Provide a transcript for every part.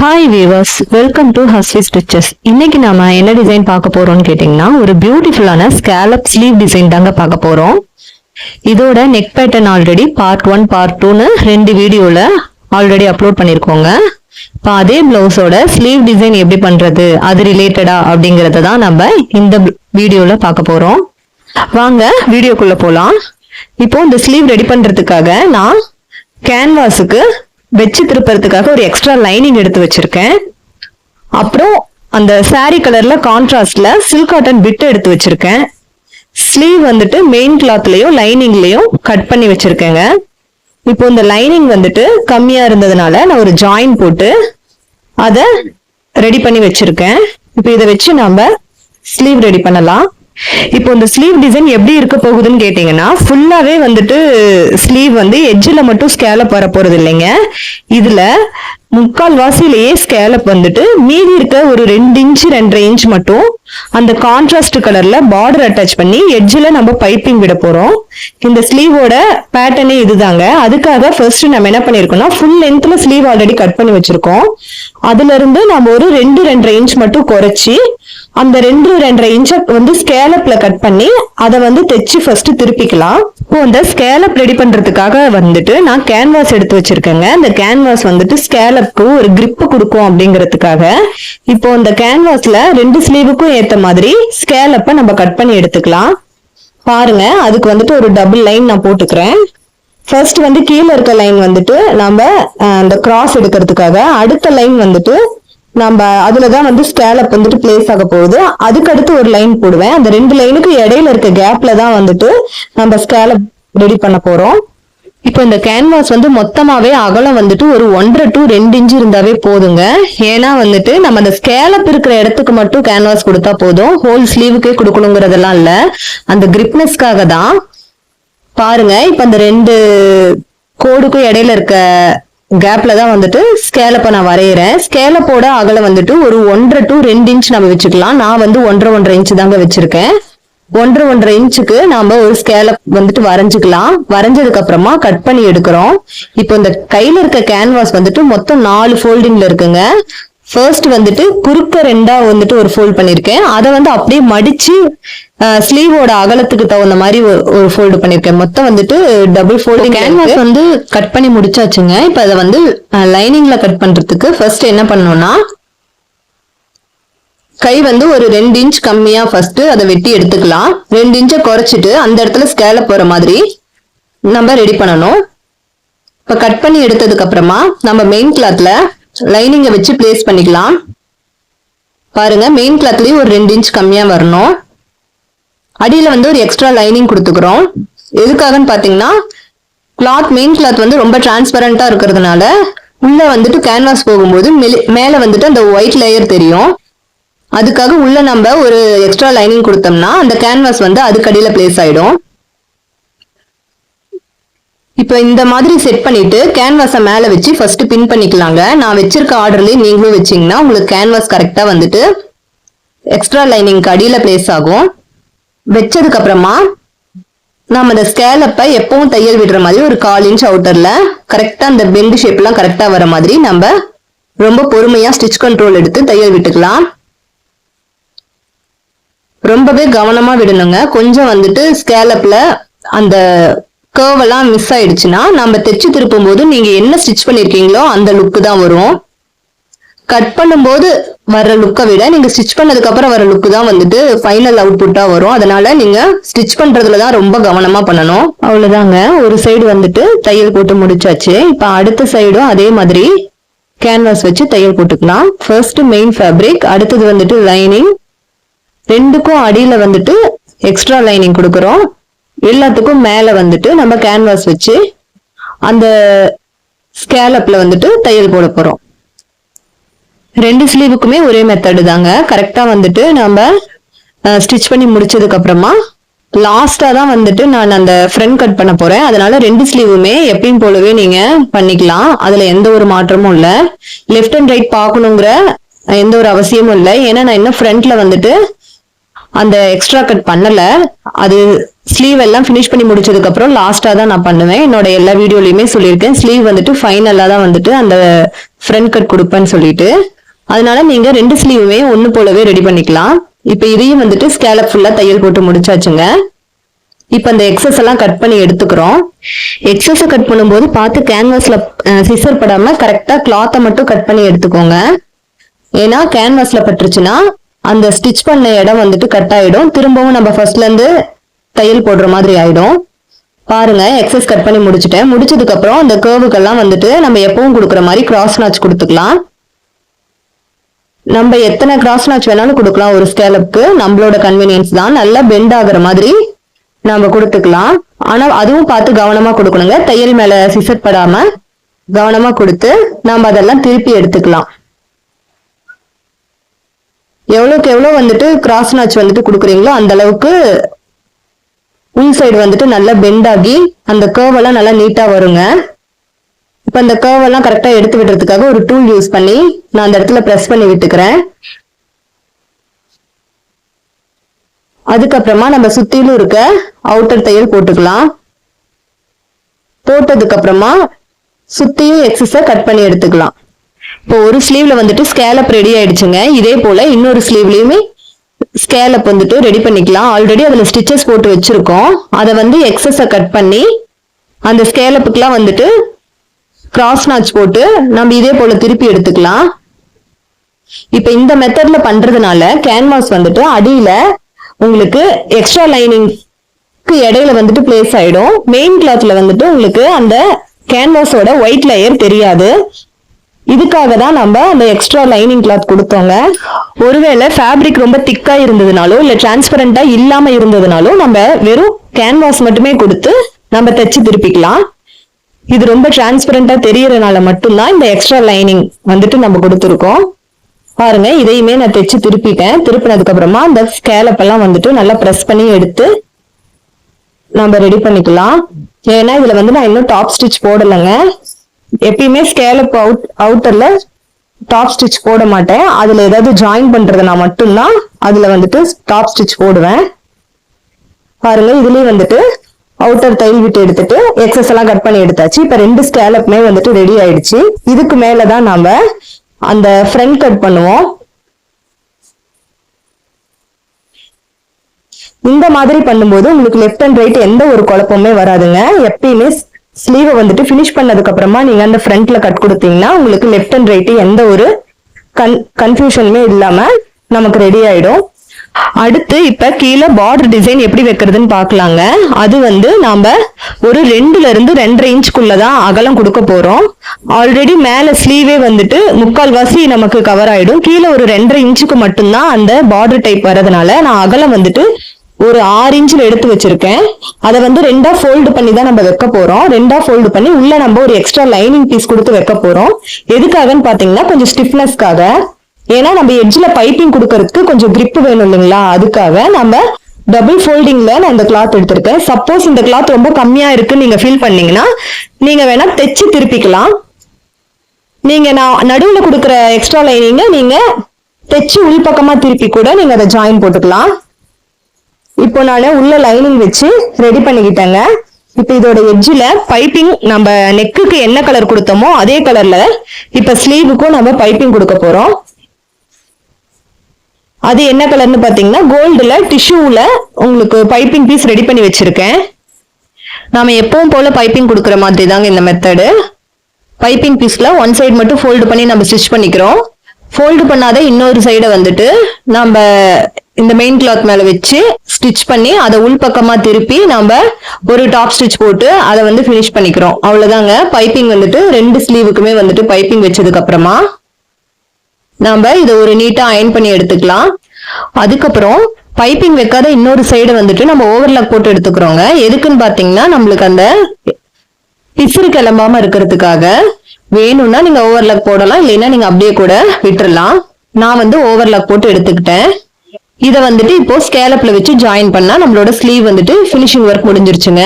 Hi weavers, welcome to Hasli stitches. இன்னைக்கு நாம என்ன டிசைன் பார்க்க போறோம்னு கேட்டிங்கன்னா, ஒரு பியூட்டிஃபுல்லான ஸ்கேலப் ஸ்லீவ் டிசைன் தாங்க பார்க்க போறோம். இதோட neck pattern already part 1 part 2னு 2 வீடியோல ஆல்ரெடி அப்லோட் பண்ணிருக்கோங்க. இப்போ அதே பிளவுஸோட ஸ்லீவ் டிசைன் எப்படி பண்றது, அது ரிலேட்டடா அப்படிங்கறத தான் நம்ம இந்த வீடியோல பார்க்க போறோம். வாங்க வீடியோக்குள்ள போலாம். இப்போ இந்த ஸ்லீவ் ரெடி பண்றதுக்காக நான் கேன்வாஸுக்கு வச்சு திருப்பறதுக்காக ஒரு எக்ஸ்ட்ரா லைனிங் எடுத்து வச்சிருக்கேன். அப்புறம் அந்த சாரி கலர்ல கான்ட்ராஸ்ட்ல சில்க் காட்டன் பிட் எடுத்து வச்சிருக்கேன். ஸ்லீவ் வந்துட்டு மெயின் கிளாத்லயும் லைனிங்லயும் கட் பண்ணி வச்சிருக்கேங்க. இப்போ இந்த லைனிங் வந்துட்டு கம்மியா இருந்ததுனால நான் ஒரு ஜாயின் போட்டு அதை ரெடி பண்ணி வச்சிருக்கேன். இப்போ இதை வச்சு நம்ம ஸ்லீவ் ரெடி பண்ணலாம். இப்போ இந்த ஸ்லீவ் டிசைன் எப்படி இருக்க போகுதுன்னு கேட்டீங்கன்னா, ஃபுல்லாவே வந்துட்டு ஸ்லீவ் வந்து எட்ஜில் மட்டும் ஸ்கேலப் வர போறது இல்லைங்க. இதுல 3/4 வாசிலேயே ஸ்கேலப் வந்துட்டு மீதி இருக்க ஒரு 2 இன்ச் 2.5 இன்ச் மட்டும் அந்த கான்ட்ராஸ்ட் கலர்ல பார்டர் அட்டாச் பண்ணி எட்ஜில் நம்ம பைப்பிங் விட போறோம். இந்த ஸ்லீவோட பேட்டர்னே இதுதாங்க. அதுக்காக ஃபர்ஸ்ட் நம்ம என்ன பண்ணிருக்கோம்னா, ஃபுல் லென்த்ல ஸ்லீவ் ஆல்ரெடி கட் பண்ணி வச்சிருக்கோம். அதுல இருந்து நம்ம ஒரு 2-2.5 இன்ச் மட்டும் குறைச்சி அந்த 2-2.5 இன்ச்சை வந்து ஸ்கேலப்ல கட் பண்ணி அதை வந்து தைச்சு ஃபர்ஸ்ட் திருப்பிக்கலாம். இப்போ இந்த ஸ்கேலப் ரெடி பண்றதுக்காக வந்துட்டு நான் கேன்வாஸ் எடுத்து வச்சிருக்கேங்க. இந்த கேன்வாஸ் வந்துட்டு ஸ்கேலப்க்கு ஒரு கிரிப் கொடுக்கும் அப்படிங்கிறதுக்காக இப்போ இந்த கேன்வாஸ்ல 2 ஸ்லீவுக்கும் ஏத்த மாதிரி ஸ்கேலப்பை நம்ம கட் பண்ணி எடுத்துக்கலாம். பாருங்க, அதுக்கு வந்துட்டு ஒரு டபுள் லைன் நான் போட்டுக்கிறேன். ஃபர்ஸ்ட் வந்து கீழே இருக்க லைன் வந்துட்டு நம்ம அந்த கிராஸ் எடுக்கிறதுக்காக, அடுத்த லைன் வந்துட்டு நம்ம அதுலதான் வந்து ஸ்கேலப் வந்துட்டு பிளேஸ் ஆக போகுது. அதுக்கடுத்து ஒரு லைன் போடுவேன். அந்த 2 லைனுக்கு இடையில இருக்க கேப்ல தான் வந்துட்டு நம்ம ஸ்கேலப் ரெடி பண்ண போறோம். இப்போ இந்த கேன்வாஸ் வந்து மொத்தமாவே அகலம் வந்துட்டு ஒரு 1.5 to 2 இன்ச் இருந்தாவே போதுங்க. ஏன்னா வந்துட்டு நம்ம அந்த ஸ்கேலப் இருக்கிற இடத்துக்கு மட்டும் கேன்வாஸ் கொடுத்தா போதும், ஹோல் ஸ்லீவுக்கே கொடுக்கணுங்கிறதெல்லாம் இல்ல. அந்த கிரிப்னஸ்க்காக தான். பாருங்க, இப்ப அந்த 2 கோடுக்கும் இடையில இருக்க கேப்ல தான் வந்துட்டு ஸ்கேலப்பை நான் வரைகிறேன். ஸ்கேலப்போட அகலம் வந்துட்டு ஒரு 1.5 to 2 இன்ச் நம்ம வச்சுக்கலாம். நான் வந்து 1.5 இன்ச் தாங்க வச்சிருக்கேன். 1.5 இன்ச்சுக்கு நாம ஒரு ஸ்கேலப் வந்துட்டு வரைஞ்சுக்கலாம். வரைஞ்சதுக்கு அப்புறமா கட் பண்ணி எடுக்கிறோம். இப்போ இந்த கையில இருக்க கேன்வாஸ் வந்துட்டு மொத்தம் 4 ஃபோல்டிங்ல இருக்குங்க. ஃபர்ஸ்ட் வந்துட்டு குறுக்க 2ஆ வந்துட்டு ஒரு ஃபோல்ட் பண்ணிருக்கேன். அதை வந்து அப்படியே மடிச்சு ஸ்லீவோட அகலத்துக்கு தகுந்த மாதிரி ஒரு ஃபோல்டு பண்ணிருக்கேன். மொத்தம் வந்துட்டு டபுள் ஃபோல்டிங். கேன்வாஸ் வந்து கட் பண்ணி முடிச்சாச்சுங்க. இப்ப அதை வந்து லைனிங்ல கட் பண்றதுக்கு ஃபர்ஸ்ட் என்ன பண்ணணும்னா, கை வந்து ஒரு 2 இன்ச் கம்மியா ஃபர்ஸ்ட் அதை வெட்டி எடுத்துக்கலாம். 2 இன்ச்சை குறைச்சிட்டு அந்த இடத்துல ஸ்கேலப் போற மாதிரி நம்ம ரெடி பண்ணணும். இப்ப கட் பண்ணி எடுத்ததுக்கு அப்புறமா நம்ம மெயின் கிளாத்ல லைனிங்கை வச்சு பிளேஸ் பண்ணிக்கலாம். பாருங்க, மெயின் கிளாத்லயும் ஒரு 2 இன்ச் கம்மியா வரணும். அடியில வந்து ஒரு எக்ஸ்ட்ரா லைனிங் கொடுத்துக்கிறோம். எதுக்காகன்னு பாத்தீங்கன்னா, கிளாத் மெயின் கிளாத் வந்து ரொம்ப டிரான்ஸ்பரண்டா இருக்கிறதுனால உள்ள வந்துட்டு கேன்வாஸ் போகும்போது மேல வந்துட்டு அந்த ஒயிட் லேயர் தெரியும். அதுக்காக உள்ள நம்ம ஒரு எக்ஸ்ட்ரா லைனிங் கொடுத்தோம்னா அந்த கேன்வாஸ் வந்து அதுக்கடியில பிளேஸ் ஆயிடும். இப்ப இந்த மாதிரி செட் பண்ணிட்டு கேன்வாஸை மேல வச்சு ஃபர்ஸ்ட் பின் பண்ணிக்கலாங்க. நான் வச்சிருக்க ஆர்டர்லயே நீங்களும் வச்சீங்கன்னா உங்களுக்கு கேன்வாஸ் கரெக்டா வந்துட்டு எக்ஸ்ட்ரா லைனிங்க்கு அடியில பிளேஸ் ஆகும். வச்சதுக்கு அப்புறமா நம்ம இந்த ஸ்கேலப்பை எப்பவும் தையல் விடுற மாதிரி ஒரு 1/4 இன்ச் அவுட்டர்ல கரெக்டா அந்த பெண்ட் ஷேப் எல்லாம் கரெக்டா வர மாதிரி நம்ம ரொம்ப பொறுமையா ஸ்டிச் கண்ட்ரோல் எடுத்து தையல் விட்டுக்கலாம். ரொம்பவே கவனமா விடணுங்க. கொஞ்சம் வந்துட்டு ஸ்கேலப்ல அந்த கர்வ் எல்லாம் மிஸ் ஆயிடுச்சுன்னா நம்ம தைச்சு திருப்பும் போது நீங்க என்ன ஸ்டிச் பண்ணிருக்கீங்களோ அந்த லுக்கு தான் வரும். கட் பண்ணும்போது வர்ற லுக்கை விட நீங்க ஸ்டிச் பண்ணதுக்கு அப்புறம் வர லுக்கு தான் வந்துட்டு ஃபைனல் அவுட்புட்டா வரும். அதனால நீங்க ஸ்டிச் பண்றதுலதான் ரொம்ப கவனமா பண்ணணும். அவ்வளவுதாங்க, ஒரு சைடு வந்துட்டு தையல் போட்டு முடிச்சாச்சு. இப்ப அடுத்த சைடும் அதே மாதிரி கேன்வாஸ் வச்சு தையல் போட்டுக்கலாம். ஃபர்ஸ்ட் மெயின் ஃபேப்ரிக், அடுத்தது வந்துட்டு லைனிங். 2க்கும் அடியில வந்துட்டு எக்ஸ்ட்ரா லைனிங் கொடுக்கறோம். எல்லாத்துக்கும் மேல வந்துட்டு நம்ம கேன்வாஸ் வச்சு அந்த ஸ்கேலப்ல வந்துட்டு தையல் போட போறோம். 2 ஸ்லீவுக்குமே ஒரே மெத்தடு தாங்க. கரெக்டா வந்துட்டு நம்ம ஸ்டிச் பண்ணி முடிச்சதுக்கு அப்புறமா லாஸ்டா தான் வந்துட்டு நான் அந்த ஃப்ரண்ட் கட் பண்ண போறேன். அதனால 2 ஸ்லீவுமே எப்பயும் போலவே நீங்க பண்ணிக்கலாம். அதுல எந்த ஒரு மாற்றமும் இல்ல. லெஃப்ட் அண்ட் ரைட் பார்க்கணுங்கிற எந்த ஒரு அவசியமும் இல்லை. ஏன்னா நான் இன்னும் ஃப்ரண்ட்ல வந்துட்டு அந்த எக்ஸ்ட்ரா கட் பண்ணல. அது ஸ்லீவ் எல்லாம் ஃபினிஷ் பண்ணி முடிச்சதுக்கு அப்புறம் லாஸ்டா தான் நான் பண்ணுவேன். என்னோட எல்லா வீடியோலயுமே சொல்லியிருக்கேன், ஸ்லீவ் வந்துட்டு ஃபைனலா தான் வந்துட்டு அந்த ஃப்ரண்ட் கட் கொடுப்பேன்னு சொல்லிட்டு. அதனால நீங்க 2 ஸ்லீவுமே ஒண்ணு போலவே ரெடி பண்ணிக்கலாம். இப்ப இதையும் வந்துட்டு ஸ்கேலப் ஃபுல்லா தையல் போட்டு முடிச்சாச்சுங்க. இப்ப அந்த எக்ஸஸ் எல்லாம் கட் பண்ணி எடுத்துக்கிறோம். எக்ஸஸ் கட் பண்ணும்போது பார்த்து கேன்வாஸ்ல சிசர் படாம கரெக்டா கிளாத்தை மட்டும் கட் பண்ணி எடுத்துக்கோங்க. ஏன்னா கேன்வாஸ்ல பட்டுருச்சுன்னா அந்த ஸ்டிச் பண்ண இடம் வந்துட்டு கட் ஆயிடும். திரும்பவும் நம்ம ஃபர்ஸ்ட்ல இருந்து தையல் போடுற மாதிரி ஆயிடும். பாருங்க, எக்ஸஸ் கட் பண்ணி முடிச்சுட்டேன். முடிச்சதுக்கு அப்புறம் அந்த கர்வுக்கெல்லாம் வந்துட்டு நம்ம எப்பவும் கொடுக்குற மாதிரி கிராஸ் நாச் கொடுத்துக்கலாம். நம்ம எத்தனை கிராஸ் நாச் வேணாலும் கொடுக்கலாம் ஒரு ஸ்கேலப்க்கு, நம்மளோட கன்வீனியன்ஸ் தான். நல்லா பெண்ட் ஆகுற மாதிரி நம்ம கொடுத்துக்கலாம். ஆனா அதுவும் பார்த்து கவனமா கொடுக்கணுங்க. தையல் மேல சிசர் படாம கவனமா கொடுத்து நம்ம அதெல்லாம் திருப்பி எடுத்துக்கலாம். எவ்வளவுக்கு எவ்வளவு வந்துட்டு கிராஸ் நாச் வந்துட்டு கொடுக்குறீங்களோ அந்த அளவுக்கு உள் சைடு வந்துட்டு நல்லா பெண்ட் ஆகி அந்த கர்வ் எல்லாம் நல்லா நீட்டா வருங்க. இப்ப அந்த கர்வ் எல்லாம் கரெக்டா எடுத்து விடுறதுக்காக ஒரு டூல் யூஸ் பண்ணி நான் அந்த இடத்துல பிரஸ் பண்ணி விட்டுக்கிறேன். அதுக்கப்புறமா நம்ம சுத்திலும் இருக்க அவுட்டர் தையல் போட்டுக்கலாம். போட்டதுக்கு அப்புறமா சுத்தியும் எக்ஸஸ கட் பண்ணி எடுத்துக்கலாம். இப்போ ஒரு ஸ்லீவ்ல வந்துட்டு ஸ்கேலப் ரெடி ஆயிடுச்சுங்க. இதே போல இன்னொரு ஸ்லீவ்லயுமே ஸ்கேலப் வந்துட்டு ரெடி பண்ணிக்கலாம். ஆல்ரெடி அதுல ஸ்டிச்சஸ் போட்டு வச்சிருக்கோம். அதை வந்து எக்ஸஸ கட் பண்ணி அந்த ஸ்கேலப்புக்குலாம் வந்துட்டு கிராஸ் நாச் போட்டு நம்ம இதே போல திருப்பி எடுத்துக்கலாம். இப்ப இந்த மெத்தட்ல பண்றதுனால கேன்வாஸ் வந்துட்டு அடியில உங்களுக்கு எக்ஸ்ட்ரா லைனிங்க்கு இடையில வந்துட்டு பிளேஸ் ஆயிடும். மெயின் கிளாத்ல வந்துட்டு உங்களுக்கு அந்த கேன்வாஸோட ஒயிட் லேயர் தெரியாது. இதுக்காக தான் நம்ம அந்த எக்ஸ்ட்ரா லைனிங் கிளாத் கொடுத்தோங்க. ஒருவேளை ஃபேப்ரிக் ரொம்ப திக்கா இருந்ததுனாலோ இல்ல டிரான்ஸ்பரண்டா இல்லாம இருந்ததுனாலோ நம்ம வெறும் கேன்வாஸ் மட்டுமே கொடுத்து நம்ம தைச்சு திருப்பிக்கலாம். இது ரொம்ப டிரான்ஸ்பரண்டா தெரியறதுனால மட்டும்தான் இந்த எக்ஸ்ட்ரா லைனிங் வந்துட்டு நம்ம கொடுத்துருக்கோம். பாருங்க, இதையுமே நான் தைச்சு திருப்பிட்டேன். திருப்பினதுக்கு அப்புறமா அந்த ஸ்கேலப் எல்லாம் வந்துட்டு நல்லா பிரஸ் பண்ணி எடுத்து நம்ம ரெடி பண்ணிக்கலாம். ஏன்னா இதுல வந்து நான் இன்னும் டாப் ஸ்டிச் போடலைங்க. எப்பயுமே ஸ்கேலப் அவுட்டர்ல டாப் ஸ்டிச் போட மாட்டேன். அதுல ஏதாவது ஜாயின் பண்றதுனா மட்டும்தான் அதுல வந்துட்டு டாப் ஸ்டிச் போடுவேன். பாருங்க, இதுலயும் வந்துட்டு அவுட்டர் தையல் விட்டு எடுத்துட்டு எக்ஸஸ் எல்லாம் கட் பண்ணி எடுத்தாச்சு. இப்ப 2 ஸ்கேலப்புமே வந்துட்டு ரெடி ஆயிடுச்சு. இதுக்கு மேலதான் நாம அந்த ஃப்ரண்ட் கட் பண்ணுவோம். இந்த மாதிரி பண்ணும்போது உங்களுக்கு லெஃப்ட் அண்ட் ரைட் எந்த ஒரு குழப்பமே வராதுங்க. எப்பயுமே ஸ்லீவை வந்துட்டு பினிஷ் பண்ணதுக்கு அப்புறமா நீங்க அந்த ஃப்ரண்ட்ல கட் கொடுத்தீங்கன்னா உங்களுக்கு லெஃப்ட் அண்ட் ரைட் எந்த ஒரு கன்ஃபியூஷனுமே இல்லாம நமக்கு ரெடி ஆயிடும். அடுத்து இப்ப கீழே பார்டர் டிசைன் எப்படி வைக்கிறதுன்னு பாக்கலாங்க. அது வந்து நாம ஒரு 2ல இருந்து 2.5 இன்ச்சுக்குள்ளதான் அகலம் கொடுக்க போறோம். ஆல்ரெடி மேல ஸ்லீவே வந்துட்டு 3/4 நமக்கு கவர் ஆயிடும். கீழே ஒரு 2.5 இன்ச்சுக்கு மட்டும்தான் அந்த பார்டர் டைப் வரதுனால நான் அகலம் வந்துட்டு ஒரு 6 இன்ச்சில் எடுத்து வச்சிருக்கேன். அதை வந்து 2ஆ ஃபோல்டு பண்ணி தான் நம்ம வைக்க போறோம். 2ஆ ஃபோல்டு பண்ணி உள்ள நம்ம ஒரு எக்ஸ்ட்ரா லைனிங் பீஸ் கொடுத்து வைக்க போறோம். எதுக்காகன்னு பாத்தீங்கன்னா கொஞ்சம் ஸ்டிஃப்னஸ்க்காக. ஏன்னா நம்ம எட்ஜ்ல பைப்பிங் கொடுக்கறதுக்கு கொஞ்சம் கிரிப் வேணும் இல்லைங்களா, அதுக்காக நம்ம டபுள் ஃபோல்டிங்ல நான் இந்த கிளாத் எடுத்திருக்கேன். சப்போஸ் இந்த கிளாத் ரொம்ப கம்மியா இருக்குன்னு நீங்க ஃபீல் பண்ணீங்கன்னா நீங்க வேணா தைச்சு திருப்பிக்கலாம். நீங்க நான் நடுவுல கொடுக்குற எக்ஸ்ட்ரா லைனிங்க நீங்க தைச்சு உள்பக்கமா திருப்பி கூட நீங்க அதை ஜாயின் போட்டுக்கலாம். இப்போ நான் உள்ள லைனிங் வச்சு ரெடி பண்ணிக்கிட்டேங்க. இப்ப இதோட எட்ஜ்ல பைப்பிங் நம்ம நெக்குக்கு என்ன கலர் கொடுத்தோமோ அதே கலர்ல இப்ப ஸ்லீவுக்கும் நம்ம பைப்பிங் கொடுக்க போறோம். அது என்ன கலர்னு பாத்தீங்கன்னா கோல்டுல டிஷ்யூல உங்களுக்கு பைப்பிங் பீஸ் ரெடி பண்ணி வச்சிருக்கேன். நாம எப்பவும் போல பைப்பிங் கொடுக்குற மாதிரி தாங்க இந்த மெத்தடு. பைப்பிங் பீஸ்ல ஒன் சைடு மட்டும் ஃபோல்டு பண்ணி நம்ம ஸ்டிச் பண்ணிக்கிறோம். ஃபோல்டு பண்ணாத இன்னொரு சைடை வந்துட்டு நம்ம இந்த மெயின் கிளாத் மேல வச்சு ஸ்டிச் பண்ணி அதை உள்பக்கமா திருப்பி நம்ம ஒரு டாப் ஸ்டிச் போட்டு அதை வந்து ஃபினிஷ் பண்ணிக்கிறோம். அவ்வளவுதாங்க. பைப்பிங் வந்துட்டு 2 ஸ்லீவுக்குமே வந்துட்டு பைப்பிங் வச்சதுக்கு அப்புறமா நம்ம இதை ஒரு நீட்டா அயன் பண்ணி எடுத்துக்கலாம். அதுக்கப்புறம் பைப்பிங் வைக்காத இன்னொரு சைடு வந்துட்டு நம்ம ஓவர்லாக் போட்டு எடுத்துக்கிறோங்க. எதுக்குன்னு பாத்தீங்கன்னா நம்மளுக்கு அந்த பிசுறு கிளம்பாம இருக்கிறதுக்காக. வேணும்னா நீங்க ஓவர்லாக் போடலாம், இல்லைன்னா நீங்க அப்படியே கூட விட்டுறலாம். நான் வந்து ஓவர்லாக் போட்டு எடுத்துக்கிட்டேன். இதை வந்துட்டு இப்போ ஸ்கேலப்ல வச்சு ஜாயின் பண்ணா நம்மளோட ஸ்லீவ் வந்துட்டு ஃபினிஷிங் ஒர்க் முடிஞ்சிருச்சுங்க.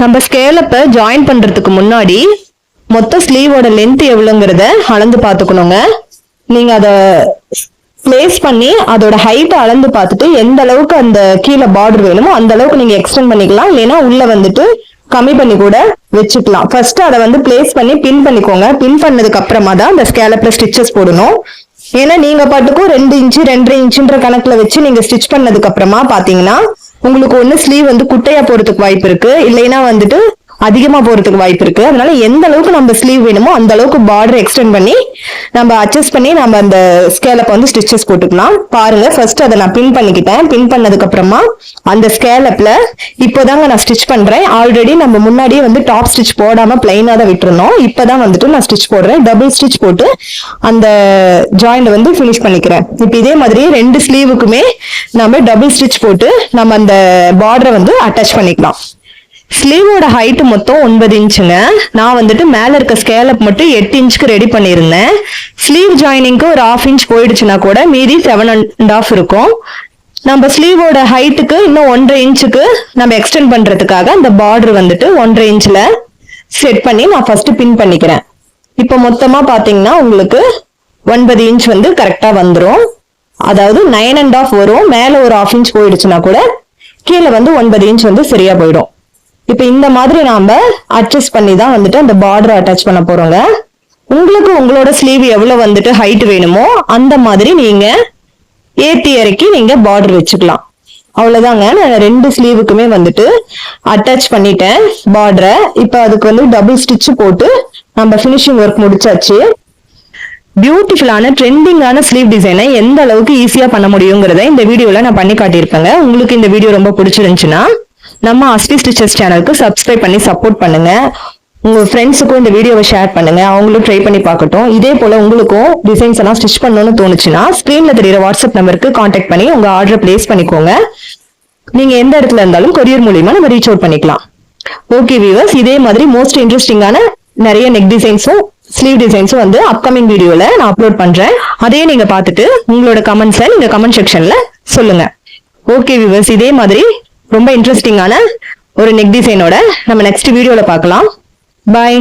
நம்ம ஸ்கேலப்பை ஜாயின் பண்றதுக்கு முன்னாடி மொத்த ஸ்லீவோட லென்த் எவ்வளவுங்கிறத அளந்து பாத்துக்கணுங்க. நீங்க அத பிளேஸ் பண்ணி அதோட ஹைட் அளந்து பார்த்துட்டு எந்த அளவுக்கு அந்த கீழே பார்டர் வேணுமோ அந்த அளவுக்கு நீங்க எக்ஸ்டெண்ட் பண்ணிக்கலாம், இல்லைன்னா உள்ள வந்துட்டு கம்மி பண்ணி கூட வச்சுக்கலாம். ஃபர்ஸ்ட் அதை வந்து பிளேஸ் பண்ணி பின் பண்ணிக்கோங்க. பின் பண்ணதுக்கு அப்புறமா தான் அந்த ஸ்கேலப்ல ஸ்டிச்சஸ் போடணும். ஏன்னா நீங்க பாட்டுக்கும் 2 இன்ச்சு 2.5 இன்ச்சுன்ற கணக்குல வச்சு நீங்க ஸ்டிச் பண்ணதுக்கு அப்புறமா பாத்தீங்கன்னா உங்களுக்கு ஒண்ணு ஸ்லீவ் வந்து குட்டையா போறதுக்கு வாய்ப்பு இருக்கு, இல்லைன்னா வந்துட்டு அதிகமா போறதுக்கு வாய்ப்பு இருக்கு. அதனால எந்த அளவுக்கு நம்ம ஸ்லீவ் வேணுமோ அந்த அளவுக்கு பார்டர் எக்ஸ்டெண்ட் பண்ணி நம்ம அட்ஜஸ்ட் பண்ணி நம்ம அந்த ஸ்கேலப் வந்து ஸ்டிச்சஸ் போட்டுக்கலாம். பாருங்க, ஃபர்ஸ்ட் அதை நான் பின் பண்ணிக்கிட்டேன். பின் பண்ணதுக்கு அப்புறமா அந்த ஸ்கேலப்ல இப்போதாங்க நான் ஸ்டிச் பண்றேன். ஆல்ரெடி நம்ம முன்னாடியே வந்து டாப் ஸ்டிச் போடாம பிளைனா தான் விட்டுருந்தோம். இப்பதான் வந்துட்டு நான் ஸ்டிச் போடுறேன். டபுள் ஸ்டிச் போட்டு அந்த ஜாயிண்ட் வந்து ஃபினிஷ் பண்ணிக்கிறேன். இப்ப இதே மாதிரி 2 ஸ்லீவுக்குமே நம்ம டபுள் ஸ்டிச் போட்டு நம்ம அந்த பார்டரை வந்து அட்டாச் பண்ணிக்கலாம். ஸ்லீவோட ஹைட் மொத்தம் 9 இன்ச்சுங்க. நான் வந்துட்டு மேல இருக்க ஸ்கேலப் மட்டும் 8 இன்ச்சுக்கு ரெடி பண்ணியிருந்தேன். ஸ்லீவ் ஜாயினிங்க்கு ஒரு 1/2 இன்ச் போயிடுச்சுன்னா கூட மீதி 7.5 இருக்கும். நம்ம ஸ்லீவோட ஹைட்டுக்கு இன்னும் 1.5 இன்ச்சுக்கு நம்ம எக்ஸ்டெண்ட் பண்றதுக்காக அந்த பார்டர் வந்துட்டு 1.5 இன்ச்ல செட் பண்ணி நான் ஃபர்ஸ்ட் பின் பண்ணிக்கிறேன். இப்ப மொத்தமா பாத்தீங்கன்னா உங்களுக்கு 9 இன்ச் வந்து கரெக்டா வந்துரும். அதாவது 9.5 வரும். மேல ஒரு 1/2 இன்ச் போயிடுச்சுன்னா கூட கீழே வந்து 9 இன்ச் வந்து சரியா போயிடும். இப்ப இந்த மாதிரி நாம அட்ஜஸ்ட் பண்ணி தான் வந்துட்டு அந்த பார்டர் அட்டாச் பண்ண போறோங்க. உங்களுக்கு உங்களோட ஸ்லீவ் எவ்வளவு வந்துட்டு ஹைட் வேணுமோ அந்த மாதிரி நீங்க ஏத்தி இறக்கி நீங்க பார்டர் வச்சுக்கலாம். அவ்வளவுதாங்க. நான் 2 ஸ்லீவுக்குமே வந்துட்டு அட்டாச் பண்ணிட்டேன் பார்டரை. இப்ப அதுக்கு வந்து டபுள் ஸ்டிச் போட்டு நம்ம பினிஷிங் ஒர்க் முடிச்சாச்சு. பியூட்டிஃபுல்லான ட்ரெண்டிங்கான ஸ்லீவ் டிசைனை எந்த அளவுக்கு ஈஸியா பண்ண முடியுங்கிறத இந்த வீடியோல நான் பண்ணி காட்டியிருப்பேங்க. உங்களுக்கு இந்த வீடியோ ரொம்ப பிடிச்சிருந்துச்சுன்னா நம்ம அஸ்வி ஸ்டிச்சஸ் சேனலுக்கு சப்ஸ்கிரைப் பண்ணி சப்போர்ட் பண்ணுங்க. உங்க ஃப்ரெண்ட்ஸுக்கும் இந்த வீடியோவை ஷேர் பண்ணுங்க, அவங்களும் ட்ரை பண்ணி பார்க்கட்டும். இதே போல உங்களுக்கும் டிசைன்ஸ் எல்லாம் ஸ்டிச் பண்ணணும்னு தோணுச்சுன்னா ஸ்கிரீன்ல தெரியுற வாட்ஸ்அப் நம்பருக்கு கான்டாக்ட் பண்ணி உங்க ஆர்டர் பிளேஸ் பண்ணிக்கோங்க. நீங்க எந்த இடத்துல இருந்தாலும் கொரியர் மூலியமா நம்ம ரீச் அவுட் பண்ணிக்கலாம். ஓகே வியூவர்ஸ், இதே மாதிரி மோஸ்ட் இன்ட்ரெஸ்டிங்கான நிறைய நெக் டிசைன்ஸும் ஸ்லீவ் டிசைன்ஸும் வந்து அப்கமிங் வீடியோல நான் அப்லோட் பண்றேன். அதையே நீங்க பார்த்துட்டு உங்களோட கமெண்ட்ஸை நீங்க கமெண்ட் செக்ஷன்ல சொல்லுங்க. ஓகே வியூவர்ஸ், இதே மாதிரி ரொம்ப இன்ட்ரெஸ்டிங்கான ஒரு நெக் டிசைனோட நம்ம நெக்ஸ்ட் வீடியோல பார்க்கலாம். பாய்.